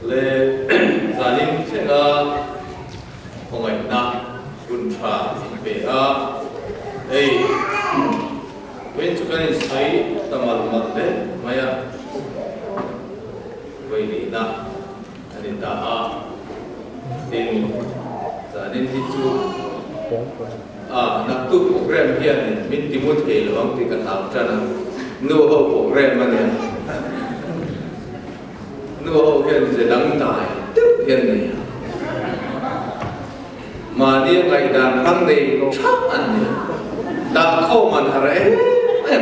le zalim chenga hongai na kun tra be a ei wen chukan sai tamal mat le maya wei ni na ani ta a tin zalim ti chu nak tu program hian min ti mo the lo ti ka thau chana no ho program mane no ho hian se dang tai tức hian này mà đi ngày đàn thăng này chắc ăn này đàn khâu mà thà đấy em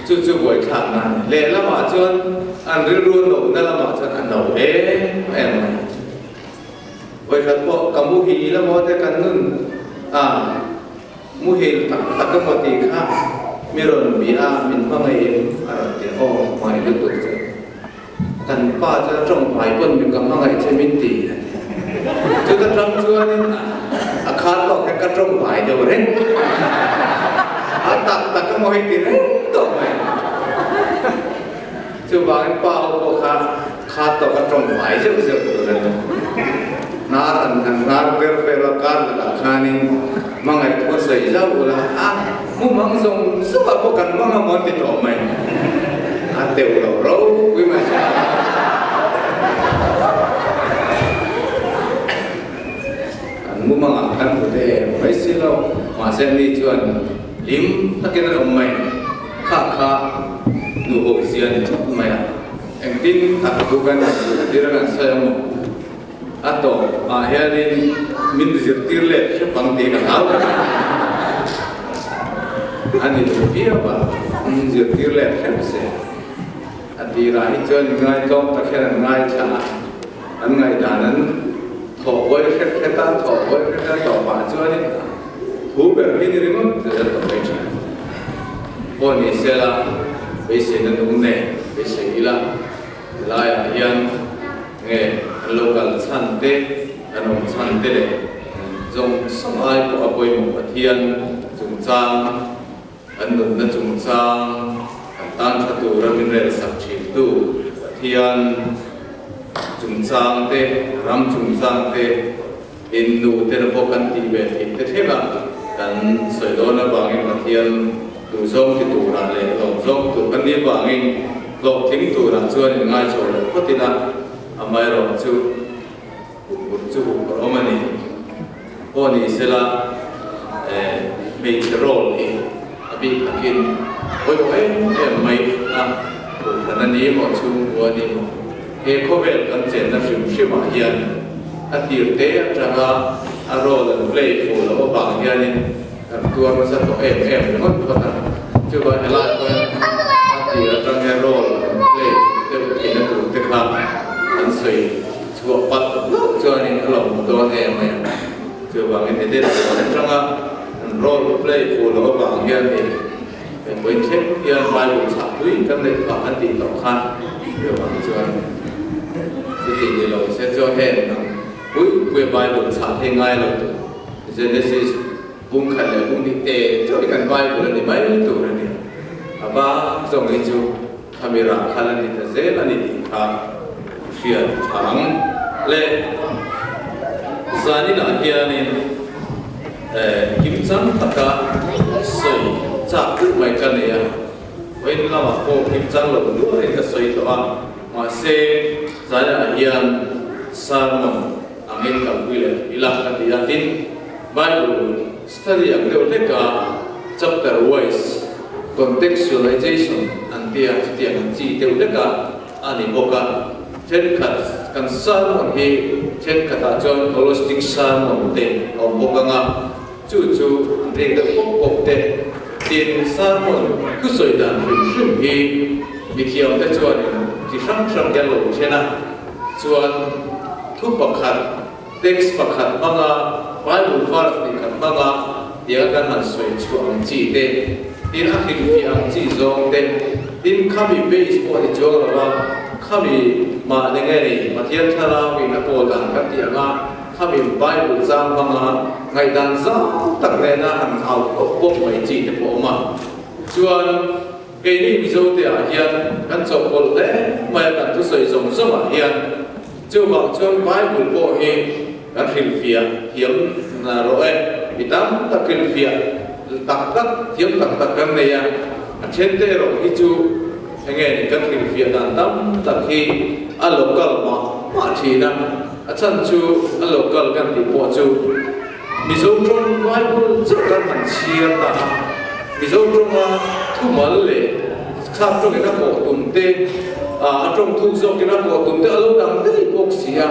chú buổi thằng này lẽ là mà chôn ăn rưỡi luôn nổ nên là mà chôn ăn nổ đấy em này vậy là bộ cầm mu hì là một cái căn nưng mu hì tắc cái một tí khác miron bia mình mang ngày thì họ ngoài được được chứ thành ba cho trong vài quân mình cầm mang ngày chơi mình tỷ chứ ta trong chưa nên khát vào cái trong vài điều đấy tắc cái một tí đấy tốt mày chứ vài ba họ khát vào cái trong vài chứ chưa được rồi nar berpelakar lakani mangai tu sai za ula mu mang song suka bukan mangamon ti to mai ateu ro wi ma mu mang kan tu de mai silo ma sen ni chuan lim takin ro mai kha nu ho sian tu mai en tin ta bukan diran sayang atau akhirnya min zirtir le pangti ka tahu ani dia apa zirtir le se ati rai chon ngai tom ta khen ngai cha an ngai danan tho voi kheta tho voi kheta to ba chon ni thu ber ni ni mo ta to bai cha oni sela be se na dung ne be se ila la ya hian nghe local chante anong chante le zong samai ko apoi mo pathian chungchang anun na chungchang tan thatu ramin re sakchi tu pathian chungchang te ram chungchang te innu te na bokan ti be te theba kan soidona bangin pathian tu zong ti tu ra le lo zong tu kan ni bangin lo thing tu ra chuan ngai chol potina amai ro chu romani oni sela me rol e abi akin oi mai tanani mo chu wani mo he khovel kan chen na shim ma hian atir te atanga a role and play for lo ba hian kan tua ma sa to em ngot thota chu ba ela ko atir atanga role play te kin na tu te kha an sei chua pat cho nên lòng to em này chưa bằng cái thế đó là trong role play của nó bằng hiện thì với chết hiện bài của xã quý trong này bằng anh tỷ tổng khăn chưa bằng chưa cái gì thì nó sẽ cho hết quý về bài của xã thì ngay rồi Genesis bung khẩn là bung đi tệ cho cái căn bài của nó thì mấy tuổi rồi nè ba trong cái chú camera khăn là thì dễ là đi khá phiền thắng le zani na hianin kim chang taka soi cha tu mai kan ya wen lama ko kim chang lo lu re ka soi to ma se zani na hian sarmon angin ka wile ila ka dia tin bible study ang le ka chapter wise contextualization antia tia chi te ka ani boka chen khat kan sermon hi chen kata chon holistic sermon te om bokanga chu ring da pok te tin sermon ku soi dan rim hi mi khiam te chuan ti sang ya lo chena chuan thu pakhat text pakhat manga bible verse ni khat manga dia kan han soi chuang chi te tin a hin fi ang chi zong te tin khami base po ni jong ra khami mà để nghe này mà thiên thara vì nó bồ tát các tiếng à khami Bible giang bằng à ngày đàn gió tặng lên là hàng hào quốc mấy chỉ để bộ mà chuan cái này ví dụ thì hiện căn chọc bột lẽ mà căn tu soi giống giống hiện chưa bằng trong bài buồn bộ hi căn hình phía hiếm là rồi vì tắm ta hình phía tắc hiếm tắc căn này trên thế rồi cái chú anh nghe căn hình phía đàn tắm tắc khi ăn local mà thì nè chân chú ăn local căn thì bộ chú ví dụ trong bài buồn rất là mạnh chia ta ví dụ trong thu mở lệ sắp trong cái bộ tụng tê trong thu dòng cái bộ tụng tê lâu đằng đấy bốc xìa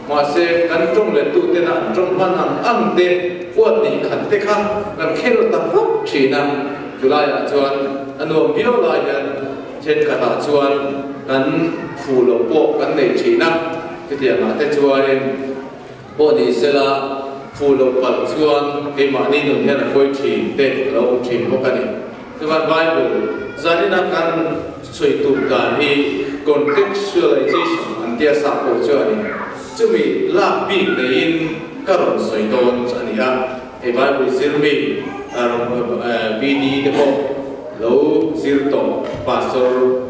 mà sẽ gắn trong lệ tụ tê nặng trong văn hàng ăn tê quật đi khẩn tê khác gần khen được tập pháp chỉ nằm chủ lại là chuan anh nuông biểu lại trên cả tạ chuan gắn phù lộc bộ gắn để chỉ nằm cái tiền mà tê chuan bộ đi sẽ là phù lộc bật chuan cái mà đi đường theo là khôi chỉ tê lâu chỉ bốc cái này thì bạn Bible jadi nak kan suatu kali contextualization antia sapo cuani cumi lapi dengan karon suatu ania Bible sirmi bini demo lalu sirto pastor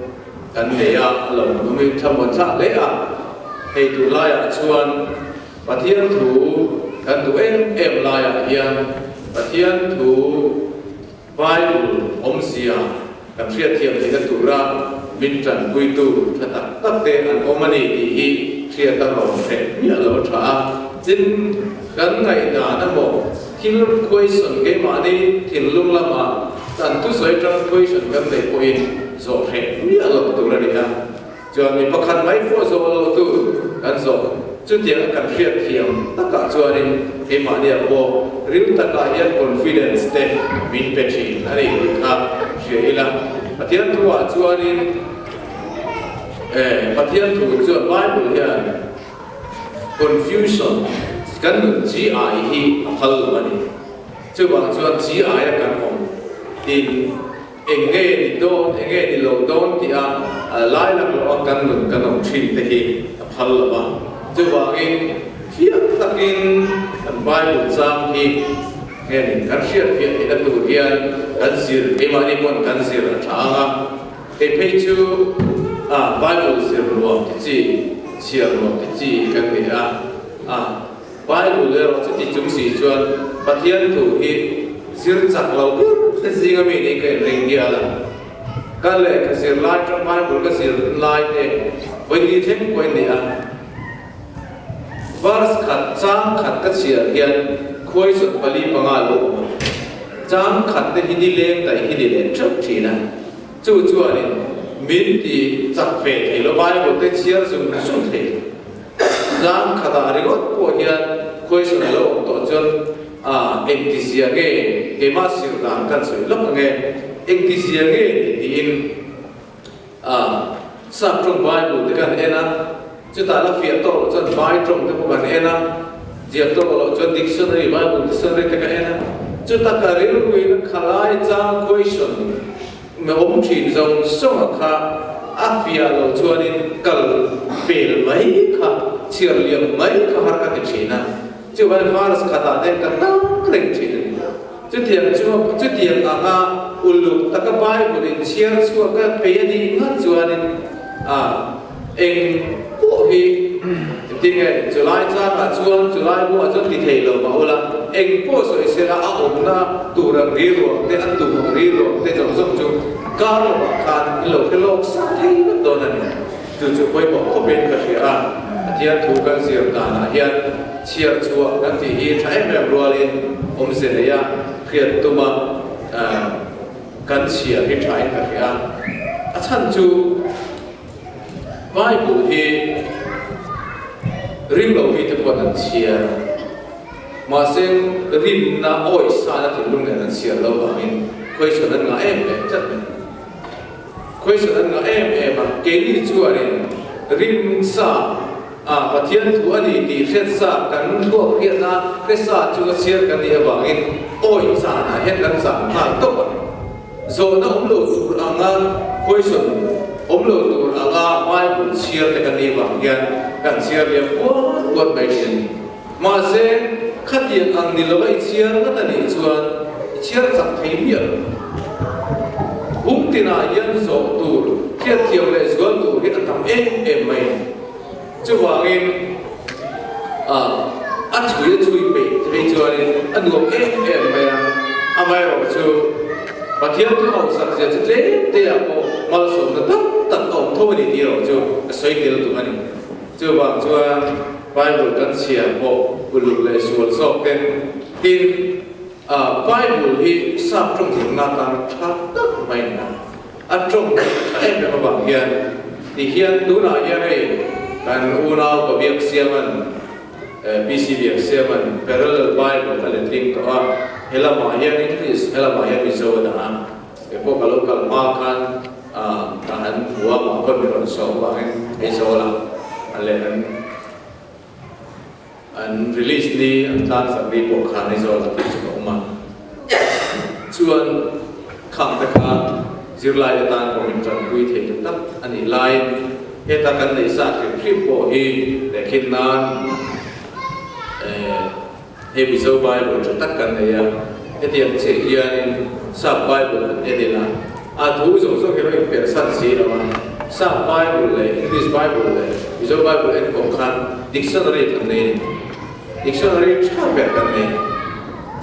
kan dia lalu kami campur cak lea itu layak cuan patian tu kan tu em layak yang patian tu Bible omsia kan siat tiap kita turah mincan kuitu tetap teh an komani di siat tarom teh ni alo cha jin kan ngai na na mo thil question ke ma ni thil lung lama tan tu soi trang question kan nei point zo he ni alo turah dia cho ni pakhan mai po zo lo tu kan zo chu tiang kan siat thiam taka chuanin ke ma dia po rim taka hian confidence te min pethi ani kha sheila patian tu chuanin patian tu chu Bible hian confusion kan gi hi phal mani chu bang chuan gi kan om tin enge ni don enge ni lo don ti a lai la lo kan nun kan om thin te hi phal ba chu bang in fiat takin Bible jam hi nghe ni kan siat fiat ni tu hian kan sir emani pon kan sir thanga e phei chu Bible sir lo ti chi sia lo ti chi kan ni Bible le ro ti chung si chuan pathian tu hi sir chak lo te zinga mi ni ke ring dia la kan le ka sir lai trong Bible ka sir lai te oi ni them ko ni verse khat chang khat ka sia hian khoi sut pali panga lo chang khat te hindi leng tai hindi le chok thina chu chuani min ti chak ve thelo Bible te chiar zum sum the chang khata ri got po hian khoi sut lo to chon ektisia ge ema sir dan kan soi lok nge ektisia ge ti in sap trong Bible te kan ena chúng ta là phía tổ cho bài trong cái bộ bản ena diệt tổ là cho dictionary Bible dictionary cái ena chúng ta cả riêng người nó khai ra question mà ông chỉ dùng song khá afia lo cho nên cần bền mấy khá chia liệm mấy khá har cái chuyện na chứ vậy Paris khá ta nên cái nào cái chuyện chứ tiền ulu ta cái bài của mình chia xuống cái bây giờ đi ngắt cho nên anh bộ hi tin nghe July cha cả chuan July bộ cho thì thầy lo bảo là anh bộ soi sẽ là ông na tu rằng đi rồi thế anh tu rằng đi rồi thế trong trong chung cá lo mà khan cái lo sát thấy nó đó này từ chỗ quay bỏ có bên cái gì hiện thu cái gì cả là hiện chia chua cái gì hi thấy mẹ rồi lên ông sẽ lấy hiện tu mà cái chia hi thấy cái gì chân chu Bible hi rim lo hi te pon an chia ma sen rim na oi sa na ti lung na chia lo ba min khoi chon an nga em chat me khoi chon an nga em ma ke ni chu ani rim sa pathian thu ani ti khet sa kan lo khiat na ke sa chu chia kan ni ba in oi sa na het kan sa na to zo na lo su anga khoi chon lo tu Bible share te kan ni ba yan kan share le what by sin ma se khatian ang ni lo lai share ka ta ni chuan share sak thei mi hum tina yan zo tur khiat thiam le zual tur hi atam em mai chu wangin a chui pe thei chuan anuam em mai amai ro chu pathian tu au sak je tle te a ko mal so na tak au tho ni ti ro chu soi tel tu ani chu wang chuan Bible kan sia po uluk le sual sok ten tin Bible hi sap trong thing na ta thak tak mai na a trong em be ba hian ti hian tu na ya nei kan una ko biak siaman BCB siaman parallel Bible ka le link to a hela ma hian English hela ma hian mi zo da e po ka local ma kan ka han huwa ma ko mi ron so ba ai zo la ale an release ni an tan sa bi po khan ai zo la ti ko ma chuan khang ta kha zirlai tan ko min tran pui the tak ani lai he ta kan nei sa ke khip po hi le khin nan he bi zo Bible cho tak kan nei ya he tiam che hian sa Bible e de la a thu zo zo ke ro pe san si la ma sa Bible le English Bible le bi zo Bible en ko khan dictionary kan nei dictionary cha pe kan nei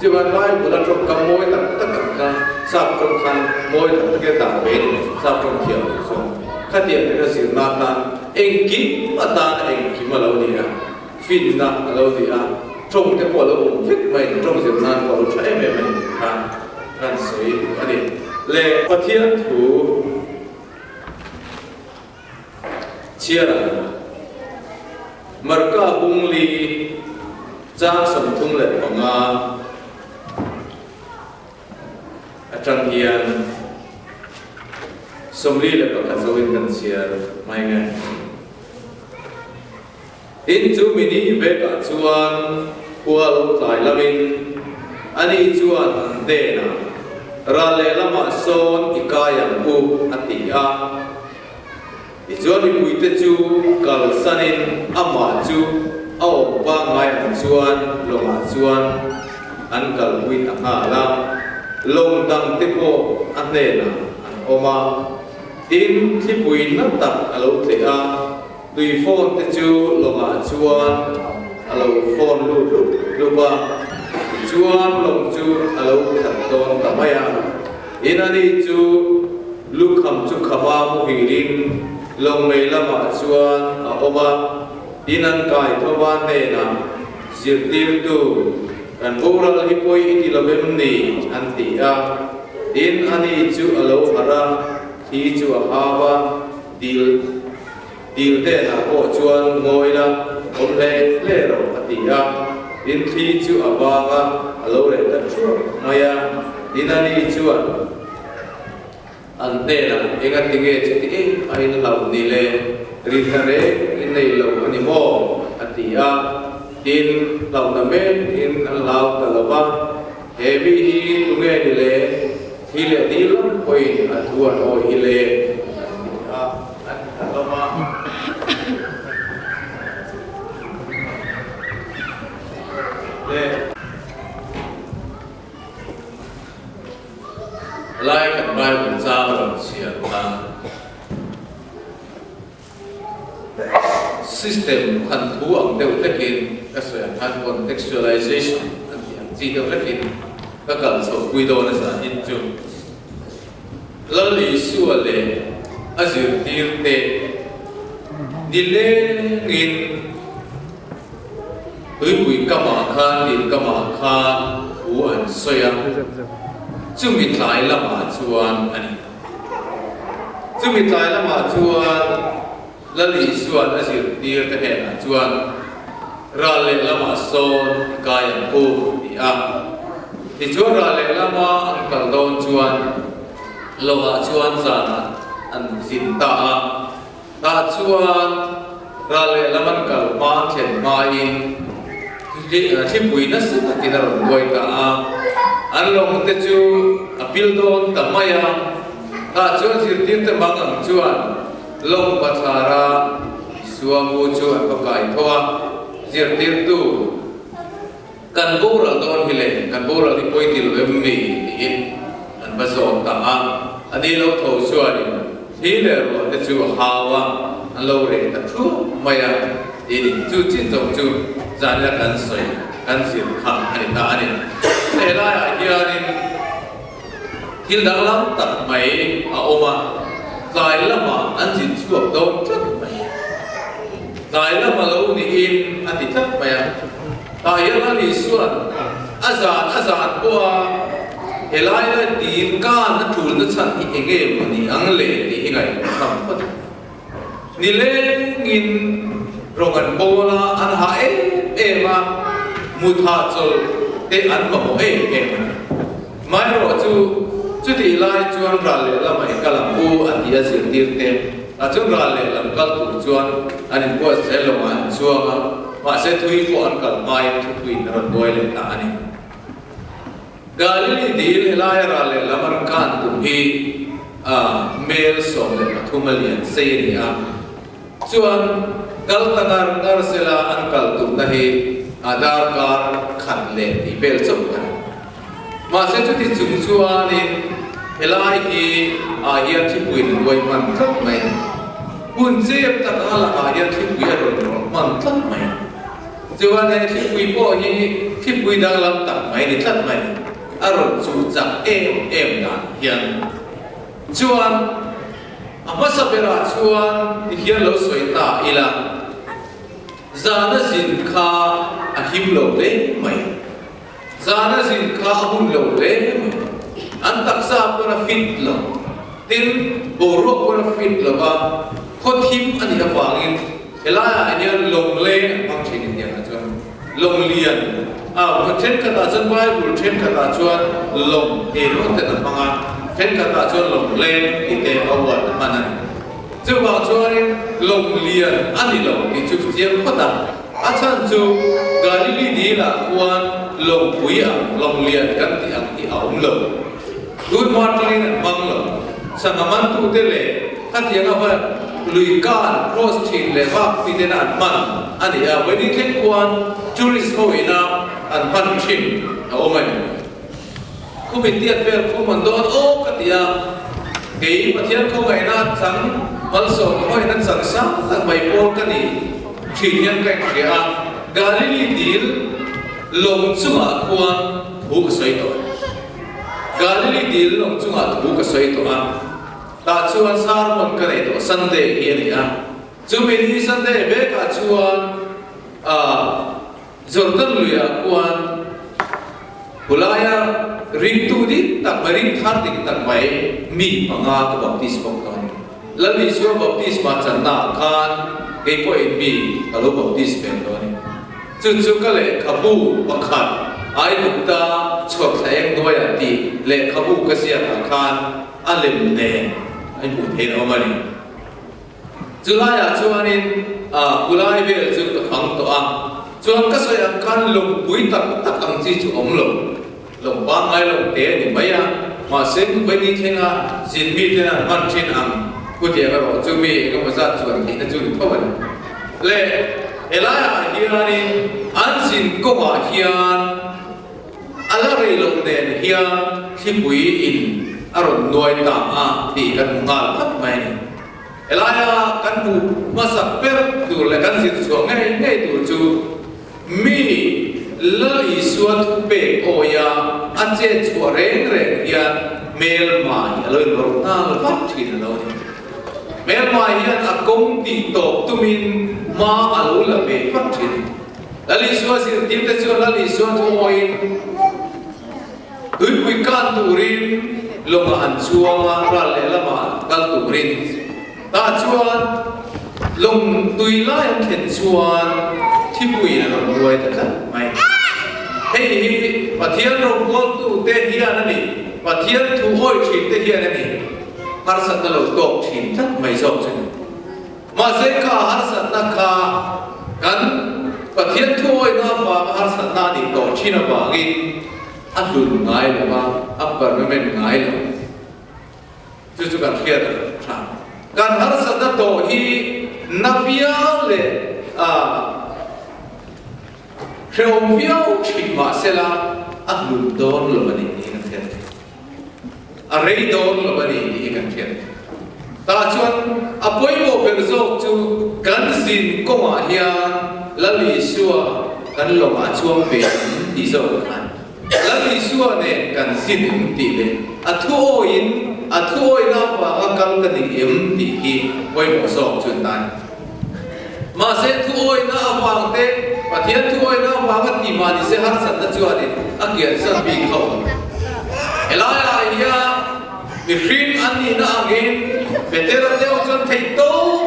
jiwan Bible la trong kam moi tak tak ka sa trong khan moi tak ke ta be sa trong thiam so khatian ne sir na ta engki ata engki ma lo ni a fin na lo di a trong te ko lo fit mai trong sir na ko lo cha em mai kan soi ani le pathian thu chiara marka bungli chang sam thung le nga atang hian somli le ka zoin kan siar mai nge in chu mini ve ka chuan hual lai lamin ani chuan de na ra le lama son ikayam pu atia i chuan i puite chu kal sanin ama chu au pa ngai chuan longa chuan an kal puit anga la long dang te po an ne na an oma tin thi pui na tak alo te a tui phone te chu longa chuan alo phone lu ba chuan long chu alo khat ton ta maya inani chu lu kham chu khama mu hirin long mei lama chuan a oma inan kai thoban ne na sirtir tu kan boral hi poi iti labem ni anti a in ani chu alo hara thi chu hawa dil te na ko chuan ngoila om le ro ati a in thi chu abaga alo le ta chu maya inani chuan ante na enga tinge chiti ai lau ni le rinare in nei lo ani mo ati a in lau na men in lau ta lava heavy tunge ni le hile ni lam koi atuan o hile lama le lai kan bai kun cha ram sia ta system kan thu ang deu tekin kasya kan contextualization ang chi deu tekin ka kal so kuido na sa inju lali suale azir tirte dile ngin ui kama khan din kama khan u an soya chumi tlai lama chuan ani chumi tlai lama chuan lali suan azir tir te he na chuan rale lama son kayam pu ti a ti chuan rale lama ang kal don chuan lowa chuan zana an zin ta a ta chuan rale laman kal ma chen ma in thi pui na sa ti na ron goi ka a an long te chu apil don tamaya ta chuan zir tir te mangang chuan long pathara suamu chu apakai thoa zir tir tu kan boral don hile kan boral hi poitil vemmi in an bazon ta a anh đi lâu thầu xua đi thì là rồi cái chú hawa anh lâu rồi ta thu mày à đi chú chín dòng chú ra là cần soi cần xịt khăm anh ta anh thế là kia anh thì đang làm tập mày à ôm à dài lắm mà anh chỉ chuộc đâu chắc mày dài lắm mà lâu đi in anh thì chắc mày à tại là lý xuân azan qua helai là đi ca nó chul nó chăn thì nghe mà đi ăn lệ thì ngay không có đi lên nghìn rồi ăn bò là ăn hải em mà mua thà cho để ăn mà em mai rồi chú đi lại chú ăn ra lệ là mày cả làm bù ăn thì sẽ tiền tiền à chú ra lệ làm cả tụ chú ăn bùa sẽ làm ăn chú mà sẽ thui của ăn cả mai thui nó đuôi lên ta này Galili deal helai ra le lamar kan tum hi mail som le thumalian seria chuan kal tangar sela an kal tum na hi Aadhaar card khan le ti bel chom kan ma se chu ti chung chuan in helai hi hian thi puin loi man thak mai hun chep tak ala hian thi pui ro man thak mai chuan ne thi pui po hi thi pui dang lam tak mai ni thak mai aron chu chak em na hian chuan amasa bera chuan hian lo soita ila zana zin kha ahim lo le mai zana zin kha ahum lo le mai an taksa pora fit lo tin boro pora fit lo ba khothim ani awangin ela hian long le mang thin hian chuan long lian trên cái ta chân vai buồn trên cái ta chuan lồng thì nó sẽ là bằng trên cái ta chuan lồng lên thì để bao vật mà này chú bảo chuan lồng liền anh đi lồng thì chú chiếm phát đạt anh chân chú Galili đi là quan lồng quý lồng liền gắn thì ăn thì ống lồng đuôi mặt lên bằng lồng sang man tu thế lệ các tiếng là vậy lùi can cross chin lệ vác thì thế nào man anh đi với đi kết quan tourist hồi nào an pan chin ôm anh không biết tiệt về không mình đón ô cái tiệt cái mà thiên không ngày nào sáng vẫn sổ hỏi nên sáng sáng là bảy cô cái gì chỉ nhân cái kia Galili deal lồng chung à quan hú cái sợi tội Galili deal lồng chung à hú cái sợi tội ta chuan sar mon cái này tội Sunday hiền chú mình đi Sunday về cả chuan Jordan luya kuan hulaya ring tu di tak maring thar dik tak bai mi panga ko baptis bok ton lali suwa baptis ma channa khan ke po in mi alo baptis pen ton chu kale khabu pakhat ai bukta chok thaeng doya ti le khabu kasia khan alem ne ai bu the omani julaya chuanin hulai vel chu ka khang to chuan ka soi ang kan lồng pui tak ang chi chu om lồng ba ngai lồng te ni maya ma sen ko ni thenga sin mi tena man chin ang ku te ga ro chu mi ko ma za chuan ki na chu thowan le elaya hiani an sin ko ma hian ala rei lồng den hian thi pui in aron noi ta ti kan ngal thap mai elaya kan bu masak per tu le kan sin chu ngai tu chu mi lali suat pe oya ache chua reng ya mel mai aloi lor ta vat thin lo mel mai hian a kong ti top tumin ma alu la pe vat thin lali suat sin tim te chu lali suat oin pui kan turin longa an chuanga ra le lama kal turin ta chuan long tui lai an khen chuan thi pui na loi ta kan mai hei pathian ro ko tu te hian ani pathian thu oi thin te hian ani har sat na lo tok thin tak mai zo chen ma se ka har sat na ka kan pathian thu oi na fa har sat na ni to thina ba gi a lun ngai lo ba upper men ngai lo chu kan khiat tha kan har sat na to hi navia le Khreom viau chim ma sela a lun don lo mani ni na khen อะไรโดนหรือว่านี่ที่กันเทียนตาชวนอภัยโมเป็นโรคจูกันสินก็มาเฮียละลิชัวกันลงมาช่วงเป็นที่โซกันละลิชัวเนี่ยกันสินตีเลยอัทุโออินน้ำว่ากันกันอีเอ็มตีที่ไว้หมดสอบจนตายมาเสทุโอยน้ำวางเตะปะเทียนทุโอยน้ำวางกันที่มาดิเสหักสันตะจวดเนี่ยอักเกียรสันบิงเขาเอลายเฮียมีครีมอันนี้น่าเงินเป็นเทระเดียวจนไทยโต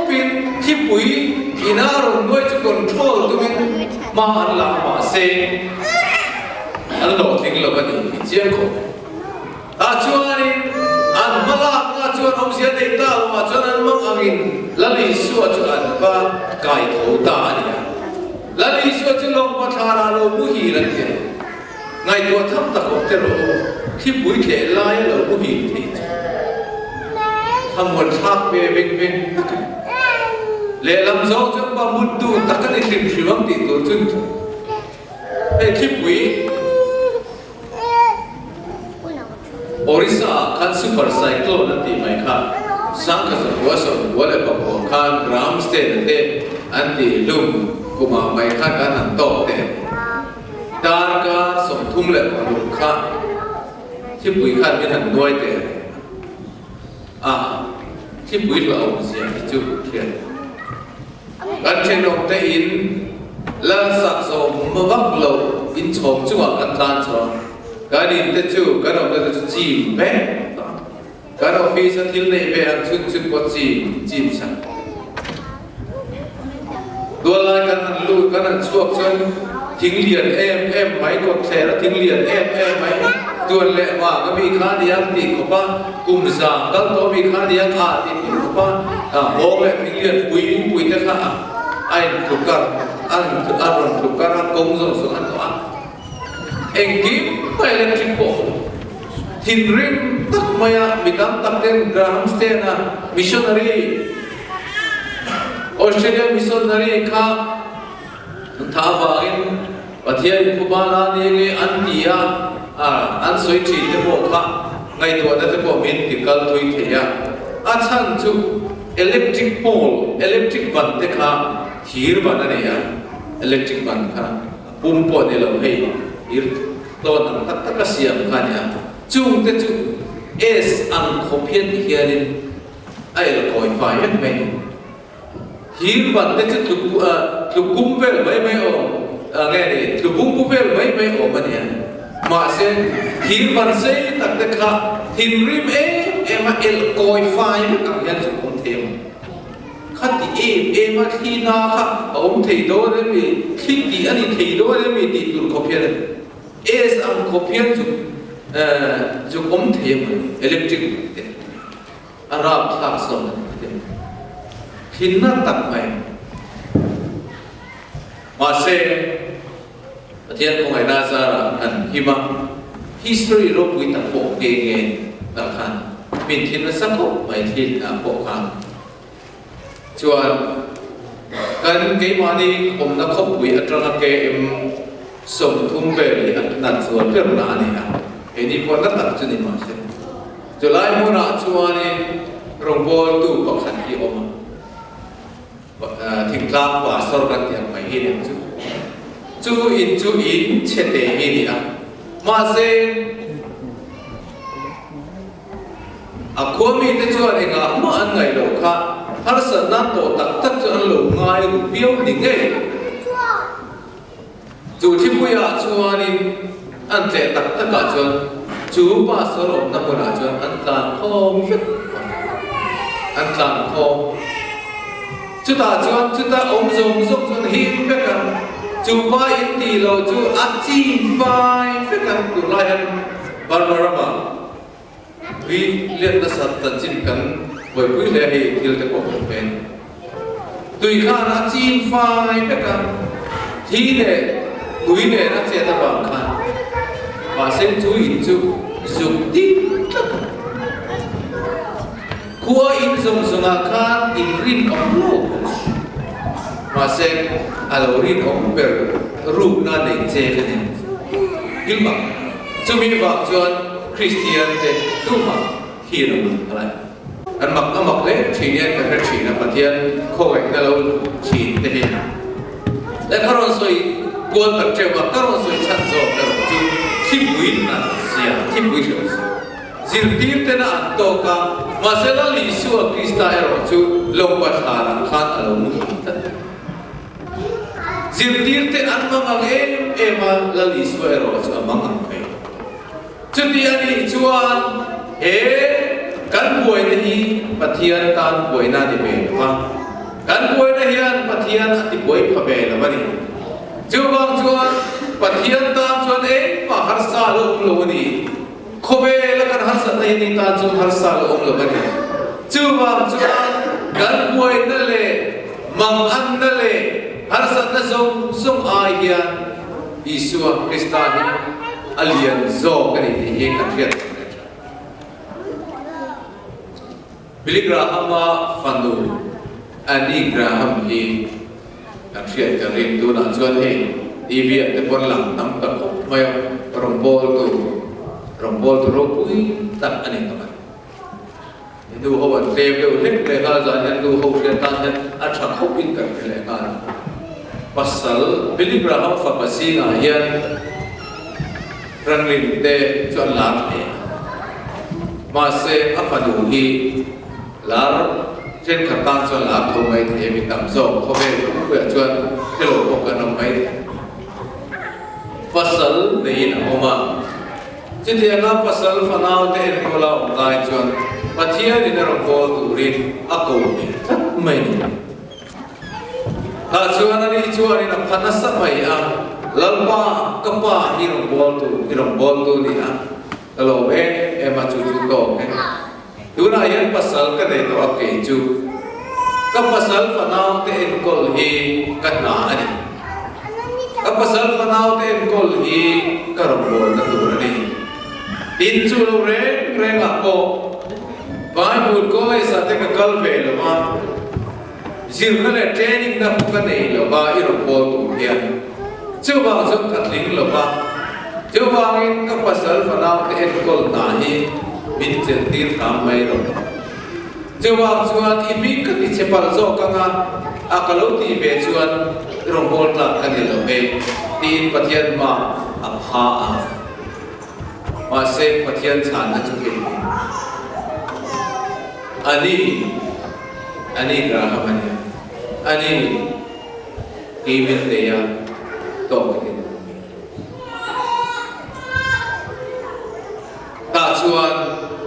เป็นที่ปุ๋ยอินารุ่งด้วยจะคอนโทรลตัวเองมาอันละมาเซอันหล่อทิ้งเราบัดนี้เจียงเขาอาชวนนี่อันมาลาอาชวนอมเสียเด็กตามาชวนอันมังอังินละลิสัวชวนว่ากายเขาตาเนี่ยละลิสัวจะลงมาทาราโลบุหีนั่นเองไงตัวทำตะกบเตโรที่ปุ๋ยเทลายโลบุหีที่ทำหมดทักเบเบงเบงเลลำซองจำปามุดดูตักกันในถิ่นชิวังติดตัวจุนไอ้ที่ปุ๋ยโอริสาคันซูเปอร์ไซโคลนั่นที่ไม่ค่ะสังกัดหัวสมหัวเลยปะหัวคันกรามสเตนเตอันที่ลุงกุมาไม่ค่ะกันนั่นโตเตดาร์กาสมทุ่มเลยปะลุงค่ะที่ปุ๋ยคันไม่ทันด้วยเตที่ปุ๋ยเราเสียที่จุดเทียนกันเชนองเตอินและสักสมมาวักเราอินชมจังหวะกันทานชมการอินเตจูการเอาแต่จีมแพ้การเอาฟีสันทิลในเบอันชุดกว่าจีมสักตัวลายกันหันลูกกันหันช่วงจนทิ้งเหรียญเอ็มไหมกดแชร์ทิ้งเหรียญเอ็มไหมตัวเล็กว่าก็มีค่าเดียงติดกับป้ากลุ่มสามก็ต้องมีค่าเดียงขาดติดกับป้าโอ้เล็กทิ้งเหรียญปุยแต่ข้าไอ้ถูกกันอันถูกกันกงส่งอันตัวเอ็งกิมไปเล่นทิปโป้ทินริมตักมายามีการตักเต้นกราฮัมสเตน่ะมิชชันนารีออสเตรเลียมิชชันนารีข้าท้าวากินประเทศคุบาลานี่ไงอันเดียอันสวยจีเทพบอกค่ะไงตัวนั้นเทพบอกมินติกัลทุยเทียอาชันจูอิเล็กทริกโพลอิเล็กทริกบันเตค่ะทีร์บันอะไรอ่ะอิเล็กทริกบันค่ะปุ่มปนเนี่ยเราให้ทีร์ตัวนั้นตักเสียงค่ะเนี่ยจุงเตจุเอสอันคอมเพียนที่เฮียนี่ไอ้เราคอยไฟยังไงทีร์บันเตจุถูกกุมเวลไม่ออกไงเนี่ยถูกกุมเวลไม่ออกมันเนี่ยมาเส้นทีร์บันเซ่ตักเตค่ะทีมริมมาคอยไฟมันกับยันสุขุมเทมขัดที่มาที่นาค่ะผมถือโดนเลยมีคิดดีอันนี้ถือโดนเลยมีติดตัวคอมพิวเตอร์อันคอมพิวเตอร์จุกผมเทมอิเล็กทริกอาราบทักษะทินน่าตัดไปมาเซ่ประเทศของไอ้นาซาอันฮิมา history รบวิตาโปเกเงต่างกันมีทินมาสักคนไม่ทินโปกันชวนกันเกมานี่ผมนักขบวิอัตราเกมสมทุ่มเบลีอันนั้นส่วนเรื่องนั้นนี่นะเอ็นี่พอนักตัดจุดนี้มาเช่นจุลายมุนาชวนนี่รองบอลดูประคันที่ออกมาทิ้งกลางว่าสระกันอย่างไม่เห็นจูอินเช่นเดียวนี่นะมาเซ่ควมีแต่ชวนเองมาอันไงหรอกค่ะฮาร์สันนั่นโตตักจนหลงง่ายเบี้ยวดิ่งเองจูที่ผู้ยาชวนนี่อันเจตักกะจนจูป้าสรุปน้ำมันจนอันตานคออันตานคอจุดาจนจุดาอมจงจนหิมเพื่อกันจูป้าอินดีเราจูอัจจีไฟเพื่อกันตุลายันบาร์บารามาวิเลียนนัสัตตันจินกันไว้ผู้เลี้ยงที่เราจะบอกเป็นตุยข้านัจีนไฟเพื่อกันที่เนี่ยตุยเนี่ยนักเสียตะบังคันมาเส้นจูอินจูจุดที่ขัวอินทรงสงครามอินรินของโลกมาเส้นอาลรินของเปรูปนั่นเองเจกันเนี่ยยิ่งแบบจะมีบางจวน Christian te tu ma hi no ala an mak le thi ne ka thi na pathian kho ai na lo thi te hi le karon soi buat tercewa karon soi chan zo karon chu thi bui na sia thi bui chu zirtir te na to ka masela li su Krista ero chu lo pa thara khan alo mu zirtir te an ma ema la li su ero chu amang ang pe chuti ani chuan kan buai na hi pathian tan buai na di be pa kan buai na hian pathian ati buai pha be la bani chuwang chuan pathian tan chuan ma har sa lo ni khobe la kan har sa nei ni tan chu har sa lo bani chuwang chuan kan buai na le mang an na le har sa na sum ai hian Isua Krista ni alian zo kan hi kan riat Billy Graham fandu ani Graham hi kan riat kan rin tu na chuan he TV te pon lang tam ta mai rombol tu ro pui tak ani ta du ho ban tem du lek le ga za yan du ho rian tan yan a tha ho pin kan le ka pasal Billy Graham fa pasina hian ranglim te chuan lar ne ma se apadu hi lar trên khatan chuan lar tho mai the mi tam zo kho ve ku chuan hello ko kan mai pasal nei na oma chitia na pasal fanau te en ko la ngai chuan pathia ni na ro ko tu rin a ko ni mai ni ta chuan ani chuan ni na phanasa mai a lalpa kapa hirong bol tu ni a alo be ema chu to ke tu na yan pasal ka dei to ke chu ka pasal fanau te en kol hi kana ani ka pasal fanau te en kol hi karong bol na tu ni tin chu lo re nga ko Bible ko ai sa te ka kal ve lo ma zir na le training na ka nei lo ba irong bol tu hian chưa bao giờ cắt lính lộc ba chưa bao in các pasal fanau te en kol na hi bin chen tin kam mai ro chưa bao chuan imi ka ti chepal zo ka nga akalo ti be chuan rong bol ta ka ni lo be tin pathian ma apha a ma se pathian chan na chu ke ani Graham ani Kevin te ya ta chuan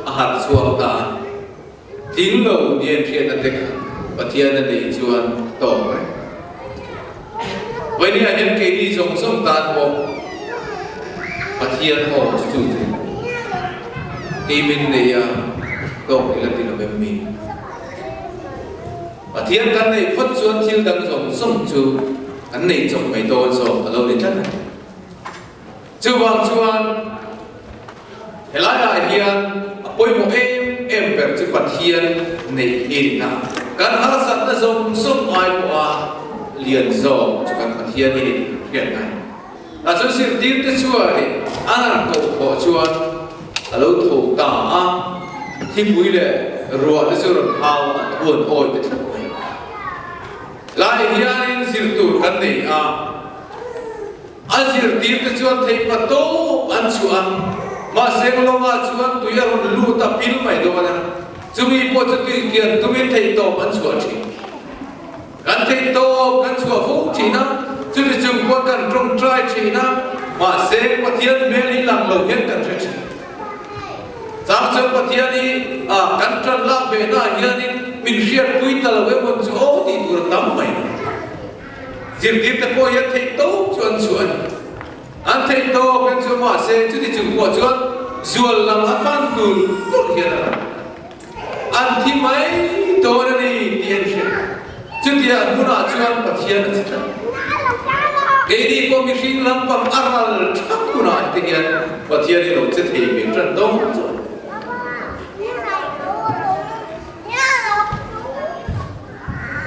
a har chuang ta ting lo nian thian a tek pathian a nei chuan to mai vậy nên nhân cái đi giống sông tan một pathian ho chu cái bên này to cái là tiền bên mình pathian kan này phất chuan thiêu đằng giống sông chu anh này trồng mấy tô rồi ở lâu đến chất này chưa bằng chuan thế lại hiền bôi một em về chữ bát hiền này in na kan har sat na giống sum ai qua liền zo chữ kan bát hiền in hiền này là cho sự tin tới chuan này anh cổ họ chuan ở lâu thổ ta thì bùi lệ ruột nó rồi hao buồn ôi tới lại hiền sir tu kan này azir tin te chuan thei pato an chuan ma senglonga chuan tuya ron lu ta pil mai do na chumi po chu ti kian tumin thei to an chuan thi kan thei to kan chuan fu thi na chumi chung ko kan trong trai thi na ma seng pathian meli lang lo hian kan thi sam chung pathian ni kan tran la ve na hian in min riat pui tal we mon chu o ti tur tam mai Jim Kim ta ko yan thei to chuan an thei to kan chu ma se chu ti chung ko chuan zual lam apan tul tul hian an thi mai to na ni tian shin chu ti a muna chuan pathian a chita ke di ko mi shin lam pam aral thakuna te hian pathian ni lo che thei mi tran dong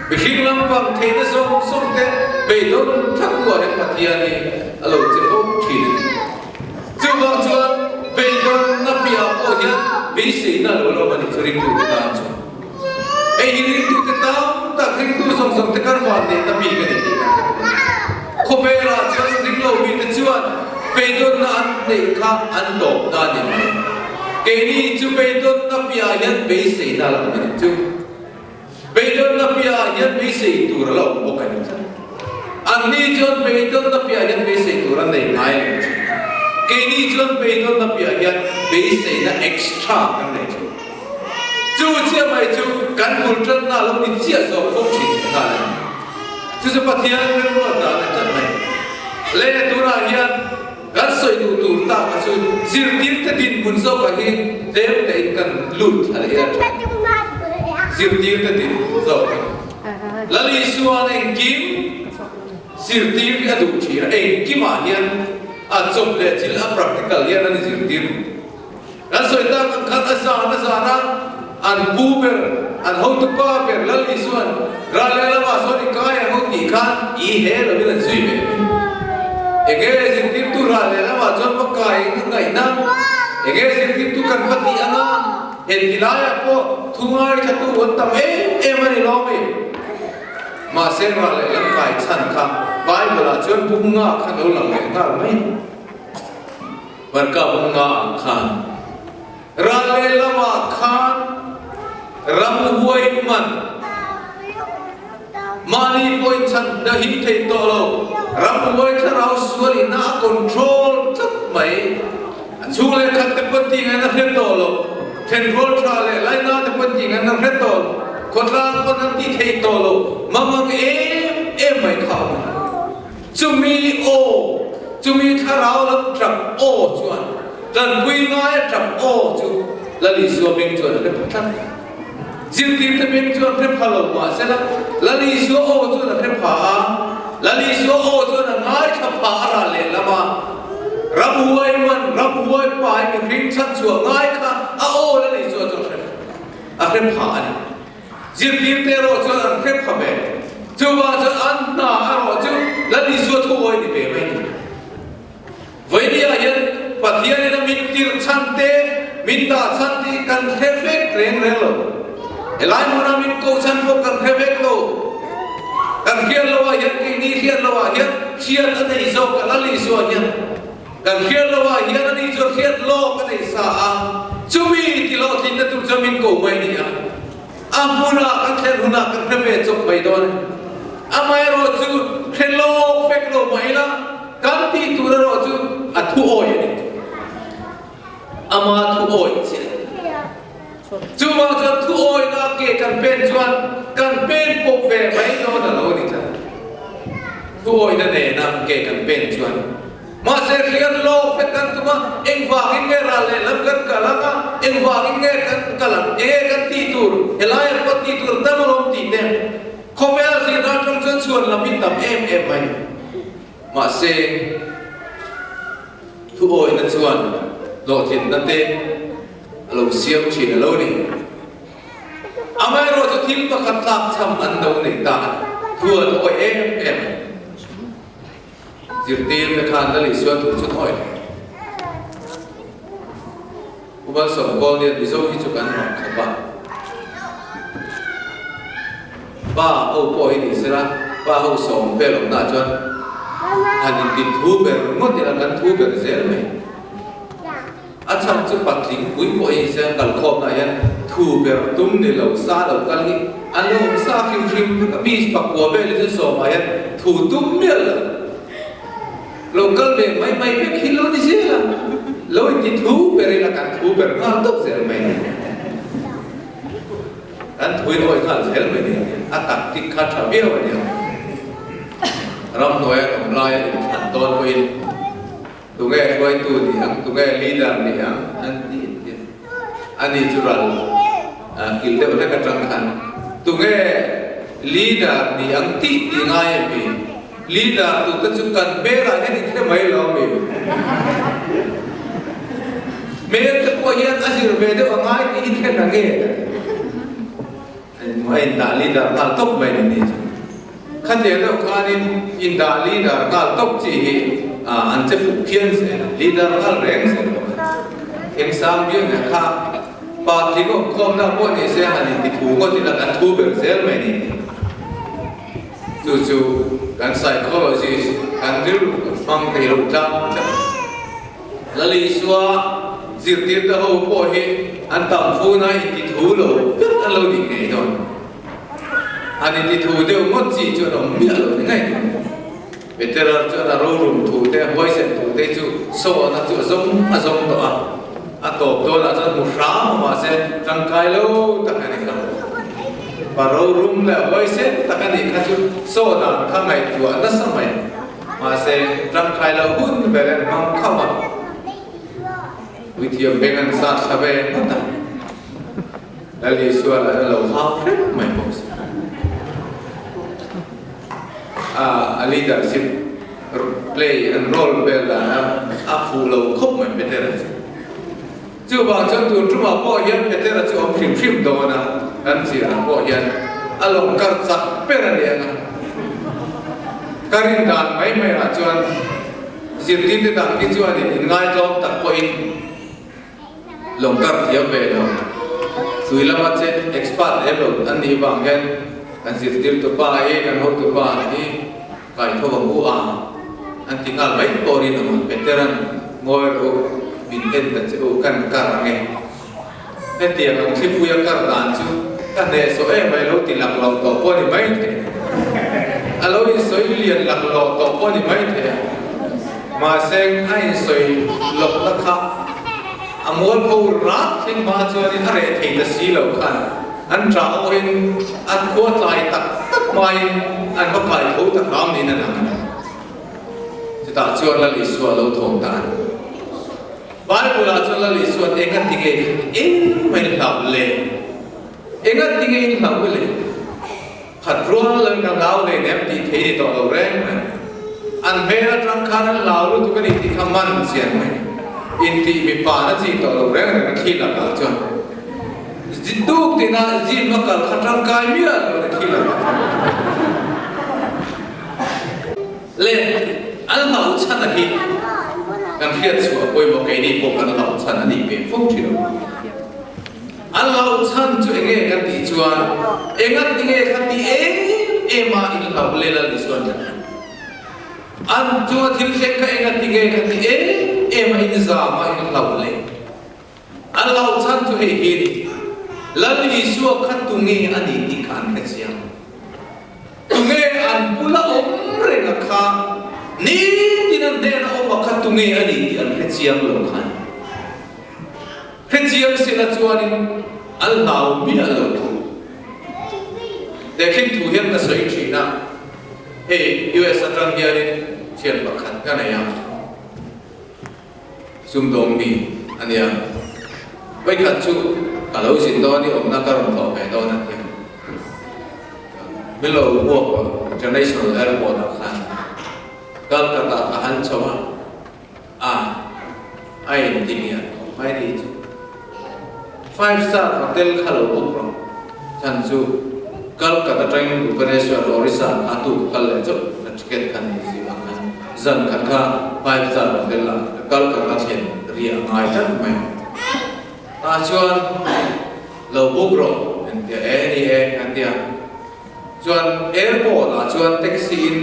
Bishing lam pam thei na som te be don thak ko he pathian ni alo che ko thi chu ba chuan be don na pi base na lo lo man ring tu ta chu ei ring tu ta ta ring tu song song te kan wa ne ta bi ke ni ko be ra chan ring lo bi te chuan pe don na an ne kha an do ta ni ke ni chu pe don na pia yan base na la ni chu pe don na pia yan base tu ra lo ko ka ni an ni chon pe don na pia yan base tu ra nei ngai cái ní chọn về nó tập biểu hiện về sự là extra cái này chú chia mày chú cán bộ chân nào lúc đi chia sẻ phong trình nào chú sẽ phát hiện cái đó là chân này lấy tôi là hiện cán sợi đủ ta cái chú diệt tiến cái tin muốn sâu cái gì đem cái cần lụt là hiện diệt tiến cái tin sâu là lý do này kim diệt tiến cái đủ chỉ là kim mà hiện chụp lệ chỉ là practical hiện nay diệt tiến kan soi ta kan asana an puber an hau tu pa per lal isuan ra le la ma so ni kai hau ki khan I he lo bi lan sui be ege diệt tiến tu ra le la ma chon pa kai ngai na ege diệt tiến tu kan pati anga hen dilaya po thungai cha tu won tam mani lo me ma sen ra le lan kai chan kha Bible là chuyện bung ngã khăn đâu làm cái ta mấy berka bung ngã khan rale lama khan ram huai man mani point chan da him thei to lo ram huai kha rau suali na control chap mai chu le khat te pati ngai na hret to lo control tra le lai na te pati ngai na hret to khotlang pon nam ti thei to lo mamang em mai kha Chumi thà rau lắm trầm chuan, trần quy ngay trầm chu, là lý do bên chuan là cái phát riêng tim cái bên chuan cái phá lồng mà sẽ là lý do chuan là cái phá, là lý do chuan là ngay cái phá ra lệ là mà, rắm huay phải cái phim sắt chuan ngay cả, là lý do chuan cái phá này, riêng tim cái rồi chuan là cái phá bể. Chú ba cho ăn na ăn rồi chú là đi xuống thôi thì về vậy vậy đi à hiện phát hiện là mình tiêu chăn tê mình đã chăn thì cần thêm phép rèn rồi lại muốn là mình câu chăn vô cần thêm phép đâu cần khiên lâu à hiện cái ní khiên lâu à hiện khiên ở đây rồi cả là lý do hiện cần khiên lâu à hiện ở đây rồi khiên lâu cái này sao chú mi thì lâu thì nó tụi cho mình cầu mày đi à Ampuna kan khen huna kan khebe chok bai don amai ro chu khelo fek lo mai la kan ti tu ro chu athu oi ni ama thu oi che chu ma chu thu oi na ke kan pen chuan kan pen pok ve mai no da lo ni cha thu oi na ne nam ke kan pen chuan ma se clear lo fek kan tu ma eng wa in ge ra le lam kan kala ka eng wa in ge kan kala kan ti tur elai pa ti tur tam rom ti ne khovel si na trong chân chuan la min tam em mai ma se thu oi na chuan lo thin na te lo siam chi na lo ni amai ro chu thil pa khat lak cham an do nei ta thuan oi em diệt tiên cái khan đó là xuyên thủ chút hỏi, cô bạn sống con liền ví dụ như chụp ảnh hoặc các bạn, ba âu bội thì sẽ là ba âu sống về lòng nà cho anh đi thu về ngót thì là gắn thu về dễ lắm, anh chăm chụp bát lính cuối bội sẽ cần khom này anh thu về tung để lâu xa lâu căn đi, anh lâu xa khi phim cái bis bạc của về lên sổ mà anh thu tung miệt là local về mấy biết khi lâu đi chứ là lối đi thú về đây là càng thú về nó tốt dễ mày anh thui thôi khá dễ mày đi anh tặng thì khá trả biết vậy đi ram nói ông lai anh tôn của anh tụi nghe coi tụi thì tụi nghe leader thì anh đi chú rằng kiểu đấy là cái trăng khăn tụi nghe leader thì anh tí thì ngay vì leader tu tu cần bé là cái gì mấy lo mình mấy cái cô hiện anh chỉ về đấy mà ngay cái thế là nghe mấy đại leader là top mấy này khăn thế đâu khăn in đại leader là top chỉ anh sẽ phụ khiên leader là rèn sẽ khiên sang biết người khác bà thì có không nào bọn này sẽ hành thì thú có thì là ăn thú được dễ mày đi dù ăn psychology ăn điều phong cái lúc trăm là lý do diệt tiệt đã hậu bỏ hết ăn tầm phu này thì thú lộ rất là lâu đi ngày thôi anh thì thú đều mất gì cho nó miệng rồi thế này bây giờ cho là râu rùm thú thế hơi sẽ thú thế chú sâu nó chú giống đó tổ tôi là rất một sáng mà sẽ trăng cài lâu tất cả những cái và râu rùm là hơi sẽ tất cả những cái chú sâu là thằng này chúa nó sao mày mà sẽ trăng cài lâu hơn về lên mang khâu mà với thiệp bên anh sát sao về nó ta là lý do là lâu hao hết mày không leadership play and role về là phụ lâu không mày biết thế nào chú bảo chân tu chúng mà bỏ hiền biết thế là chú ông phim đó na anh chỉ là bỏ hiền along cắt sắc bên này na karin đàn mấy là chú anh diệt tin thì đàn cái chú anh thì ngay trong tập coi lòng cắt hiệp về đó suy lắm mà chết expert em rồi anh đi bằng cái anh diệt tin tụi ba ấy anh hốt tụi ba ấy cái thôi bằng u anh tinggal mấy cô đi nữa biết thế anh ngồi rồi mình tên là chịu cần cả ngày nên tiền là khi vui cả đàn chứ cái này số em mấy lâu thì lạc lầu tổ quân thì mấy thế lâu thì số liền lạc lầu tổ quân thì mấy thế mà xem ai số lộc nó khác muốn câu rát trên ba cho nên hai thì là xí lầu khăn anh trả ôi anh quất lại tắc mai anh có phải thấu tắc đám đi nên nào chỉ ta cho là lý số lâu thòng tàn Bible là cho là lý do anh ăn tiếng Anh mình làm lệ anh ăn tiếng Anh làm cái lệ hạt rùa lên cái lao lệ ném thì thấy đó là rèn anh về là trong khăn lao luôn tụi cái gì tham ăn xiên mày in thì bị phá nó gì đó là rèn là khi là cả cho Jitu thì na jin nó cả khăn trong cái miếng là khi là lệ anh lao chân là khi kan khiat chua poi mo kai ni po kan lau chan ani pe phong thi lo an lau chan chu enge kan ti chuan engat tinge kan ti ema in lau le la li suan an chu thil khe ka engat tinge kan ti ema in za ma in lau le an lau chan chu he hi la li su khan tu nge ani ti kan ka sia tu nge an pula re ka kha ni tinan den o makhat tu nge ani ti an chiang lo khan chiang se la chuan al nau mi alo thu dekhin thu hian ka soi thina he US atang hian chian pakhat ka na ya sum dong mi ania bai khat chu ka lo sin do ni om na ka rom tho pe do na ti below walk international airport khan Calcutta kahan chawa ai engineer mai đi 5-star hotel khalo bukro chanchu Calcutta train Bhubaneswar Orissa atu kalle cho ticket kan si bakan zan khan kha 5-star hotel la Calcutta chen ria ngai tan mai ta chuan lo bukro entia antia chuan airport la chuan taxi in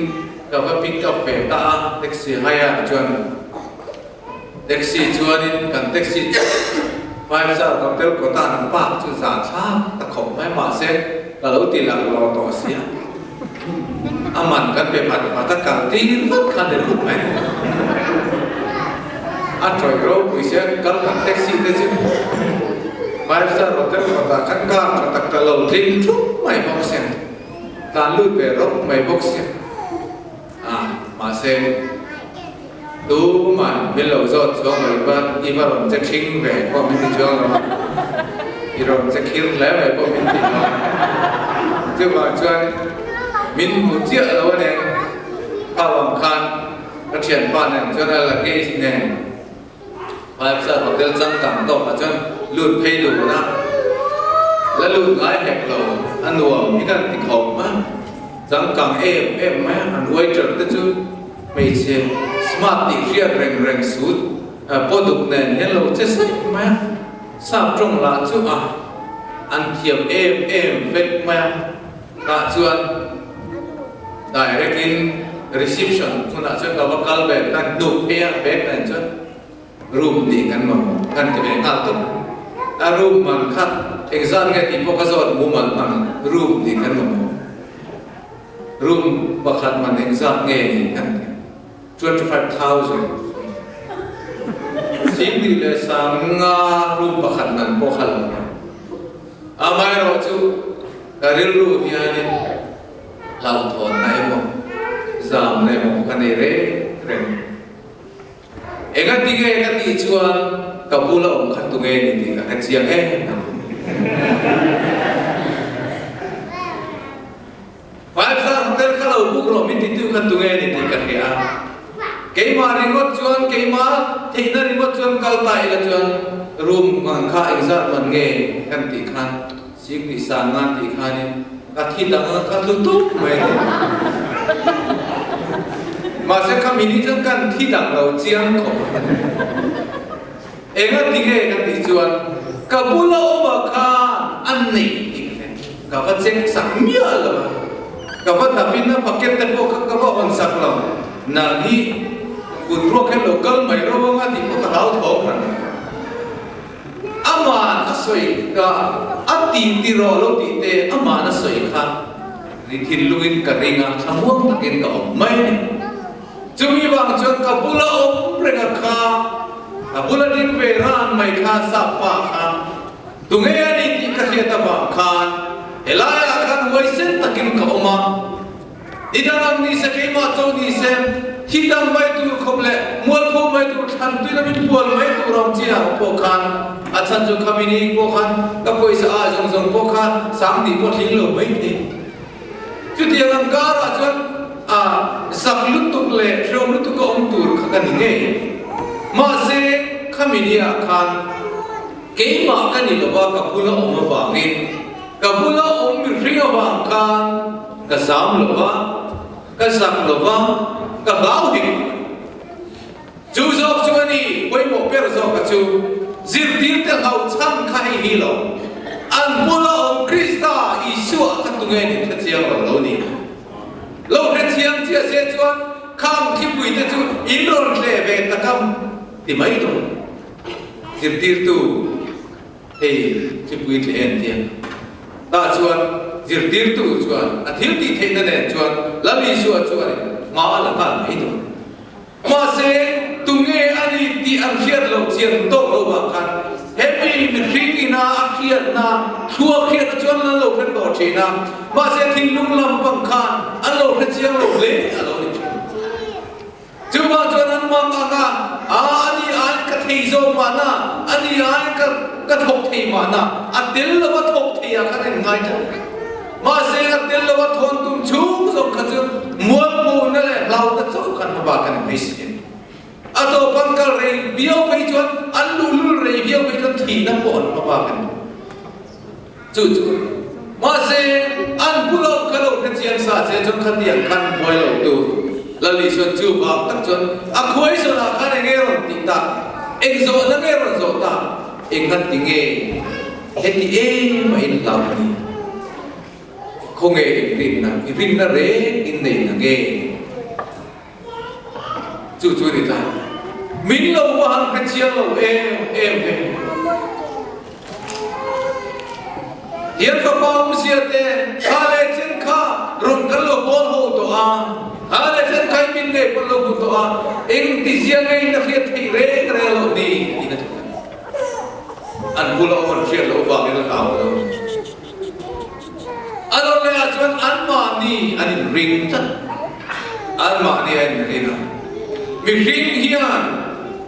kalau pick up về ta taxi haya chuan taxi chuanin kan taxi 5-star hotel ko ta nang pa chu za tha ta khom mai ma se ka lo ti lang lo to sia aman kan pe phat ma ta kan ti vat khan de rut mai a troi ro pu se kan taxi te chu 5-star hotel ko ta kan ka ta ta lo tin chu mai bok se ta lut về ro mai bok se mà xem tú mà biết lâu rồi cho người bạn đi vào rồi sẽ khinh về qua bên thị trường rồi đi rồi sẽ khinh lấy về qua bên thị trường chứ mà cho mình một chiếc đâu này bao bằng khan các triển ban này cho nên là cái này và giờ họ tiêu dân cảm động là cho lùn pay đủ na là lùn gái hẹp lầu ăn uống những cái thịt hộp á rằng càng em mấy anh quay trở tới chứ mấy xe smart thì riêng rèn suốt product này nhân lâu chết sách mấy ทราบตรงละจุอันเทียมเอ็มเวกมาละจวน direct in reception คุณอาจจะกับว่ากัลเบกนั่นดูเปียเบกนั่นจนรูมดีกันมั้งกันจะเป็นอะไรตัวอารูมมันคัดเอกสารเงี้ยที่พวกเขาสอนมุมันรูมดีกันมั้งรูมบักขัดมันเอกสารเงี้ยกัน25,000สิ่งที่เลสังงารูปขัดนั้นพวกเขาอาไม่รู้จูการิรูที่อันนี้เราทนได้บ่จำได้บ่กันเร่เร่เอกติกเอกติชวนกับผู้ละองค์ขัดตุเงนี่ที่กันเสียง5 star hotel kalau buku lo minti tu kan tu ni tiket dia. Kema remote cuan kema tina remote cuan kal tai la cuan room ngang kha exam man nge kan ti khan sing ni sangan ti khan ni ka thi dang ka tutup mai ni. Masa kami ni jang kan thi dang lo jiang ko. Enga tige kan ti cuan ka pula oma kha an ni ti ka fa cek sang mia la. Kapan tapi na paket tempo kakak on saklam, nagi kutro ke lokal mayro banga di kota laut hokan. Aman asoi ka ati tiro lo tite aman asoi ka ditilungin keringa samuang takin ka omai. Cumi bang cuan kapula mereka ka kapula din peran mai ka sapa ka. Tungaya ni dikasih tabak kan. Elaya akan waisen takin ka oma. Idanam ni sekema tau ni sem hidang mai tu khoble mual pho mai tu than tu na min pual mai tu ram chia pokhan achan jo kami ni pokhan ka poisa a jong jong pokhan sang di po thing lo mai ni chu ti ang ka ra chon sak lut tu le shom lut ko om tur kha kan nge ma se kami ni akhan keima kan ni lo ba ka pula om ba ngin kabula om ringa bang kan kasam loba kasak loba kabau hik juzok chuani koi mo per zo ka chu zirtir te hau cham khai hi lo an pula om krista isu khatunge ni thachiang lo ni lo thachiang chia se chuan kham thi pui te chu inron le ve takam ti mai to zirtir tu hey thi pui le en tiang ta chuan zirtir tu chuan athil ti theina ne chuan lami su chuan ma la kan mai tu ma se tunge ani ti ang khiat lo chiang to lo ba kan happy mi ringina akhiat na thua khiat chuan la lo phen bo thina ma se thing lung lam pang khan an lo phe chiang lo le alo ni chu ma chuan an ma ka ani an ka thei zo ma na ani an ka thok thei ma na atil lo ba thok thei a kan ngai ta ma se atil lo ba thon tum chung zo ka chu mual pu na le lau ta chu kan ba kan mai sin ato pangkal re bio pai chuan an lul re bio pai chuan thi na pon ma ba kan chu ma se an pulo kalo ka chiang sa che chu khan dian kan boi lo tu lali chuan chu ba tak chuan a khoi so na kan nge ron ti ta eng zo na nge ron zo ta eng han ti nge heti e ma in lam ni không nghe rin na re in nei na nge chu đi ta min lo wa han ka chiang lo em hiền fa pa mu sia te ha le chen kha ron kal lo bol ho to a ha le chen kai min le pol lo to a eng ti sia ngai na khiat thei re lo ni na an bulo on chiang lo wa le ka lo alor le chuan an ma ni an ring ta an ma ni an ring mi ring hian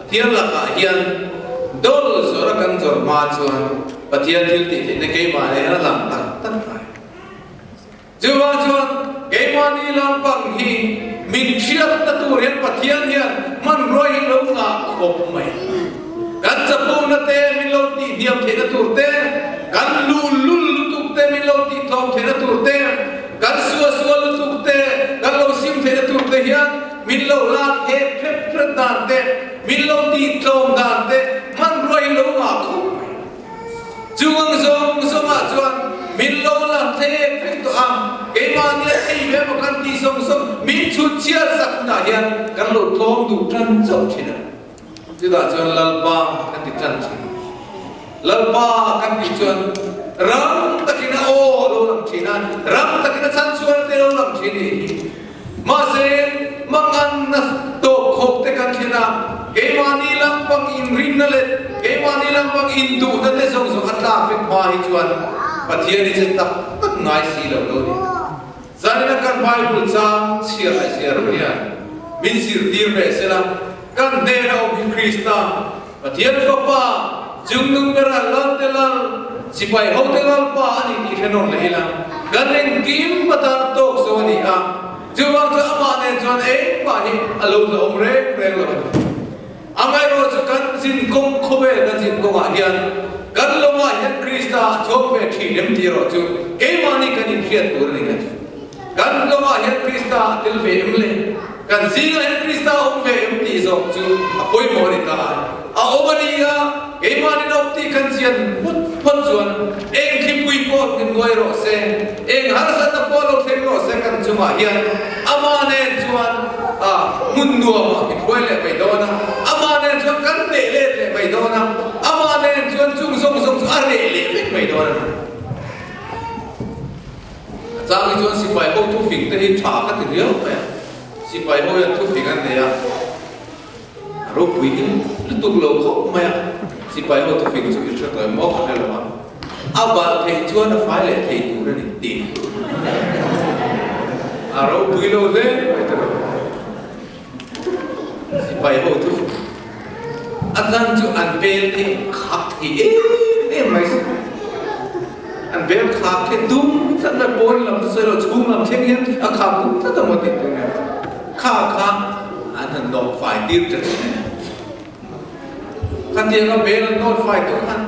thian la ka hian dol zora kan zor ma chuan pathian thil ti ne ke ma ne la lam tak tak ai chuwa chuan ke ma ni lam pang hi min chiat ta tu rian pathian hian man roi lo nga khop mai kan chapu na te min lo ti diam the na tur te kan lul te min lo ti thom the na tur te kan suwa lu tuk te kan lo sim the na tur te hian min lo la he phep dan te min lo ti thom dan te man roi lo nga khop chuang zong zong a chuan min lo lam the phek to am ke ma nia thei ve ma kan ti zong zong min chu chia sak na hian kan lo thom du tran chau thina chu da chuan lalpa kan ti tran thi lalpa kan ti chuan ram takina o lo lam thina ram takina chan chuan te lo lam thini ma se mang an na to khop te kan thina ke ma ni lam pang in rin na le ke ma ni lam pang in du na le zong zong atla phek ma hi chuan pathian ni chen tak tak ngai si lo lo ni zanina kan bible chang chia ai chia ro ya min sir dir re sela kan de na o krista pathian ko pa jung nung bera lan te lan sipai ho te lan pa ani ki khenon le ila kan eng kim patar tok so ni a juwang cha ama ne chuan e pa hi alo lo om re re lo amai ro chu kan jin kong khobe na jin kong a hian kan lo ma hian krista chok ve thi nem ti ro chu ke mani kan in khiat tur ni kan lo ma hian krista til ve em le kan zinga hian krista om ve em ti zo chu a poi mo ni ta a omani ga ke mani no ti kan chian put pon chuan eng khi pui po kin ngoi ro se eng har sa ta po lo theng ro se kan chu ma hian ama ne chuan a mun nuwa ma ki phoi le bai do na ama ne chuan kan de le bai do na ama ne chuan chung song song a re le bai do na chang chuan si pai ho tu fing te hi tha ka ti riau pa si pai ho ya tu fing an ne ya ro pui ni tu lo kho ma ya si pai ho tu fing chu i thra toi mo ka le ma a ba the chuan a fai le the tu ra ni ti a ro pui lo le si pai ho tu azan chu an bel te khak thi e mai an bel khak the dum sa na bon lam so lo chung lam theng hian a khak dum ta ta mo ti ne kha kha an han dom fai dir te kan dia ga bel not fai to han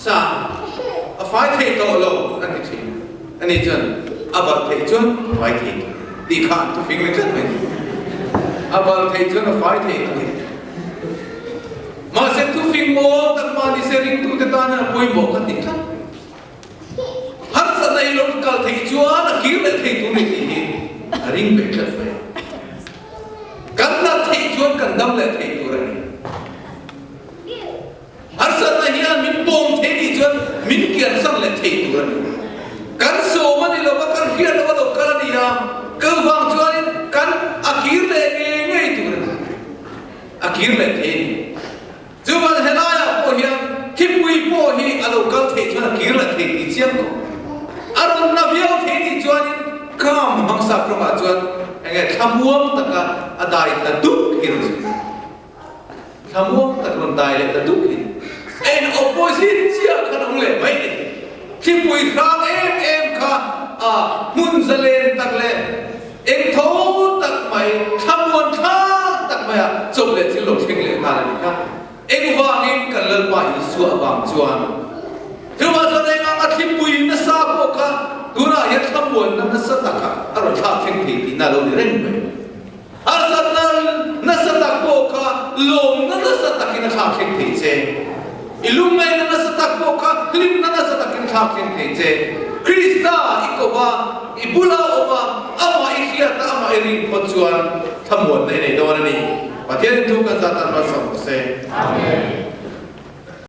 sa a fai the to lo an ti ani chan abal the chun fai the ti kha tu fing le chan me abal the chun a fai the ma se tu fing mo tak ma ni se ring tu te ta na poi mo ka ti kha har sa dai lo kal the chuan a kir le the tu ni ti ring be chat fe kan na the chuan kan dam le the tu ra ni har sa na hian min pom the ni chuan min kian sang le the tu ra ni kan so ma ni lo ba kan kian lo lo kal ni ya ka wang chuan kan akir le nge tu ra akir le the chuan helaya po hian khipui po hi alo kal the chuan akir le the ti chiam ko aron na viau the ni chuan kam hangsa proma chuan enge thamuam taka adai ta duk hin thamuam tak ron dai le ta duk hin en opposite chia khanong le mai ni khipui khang em kha a mun zalen tak le eng tho tak mai thamuan kha tak mai chop le thil lo thing le ta ni kha eng wangin kan lal pa isu awang chuan thuma chuan eng anga khipui na sa ko kha dura ya thamuan na sa ta kha aro tha thing thi ti na lo ni reng mai ar sa na sa ta ko kha lom na sa ta kin kha thing thi che ilum mai na sa ta ko kha lim na sa ta kin kha thing thi che krista ikoba ibula oba ama ikhia ta ama iring pochuan thamuan nei nei do na ni pathian tu kan za tan ma sam se amen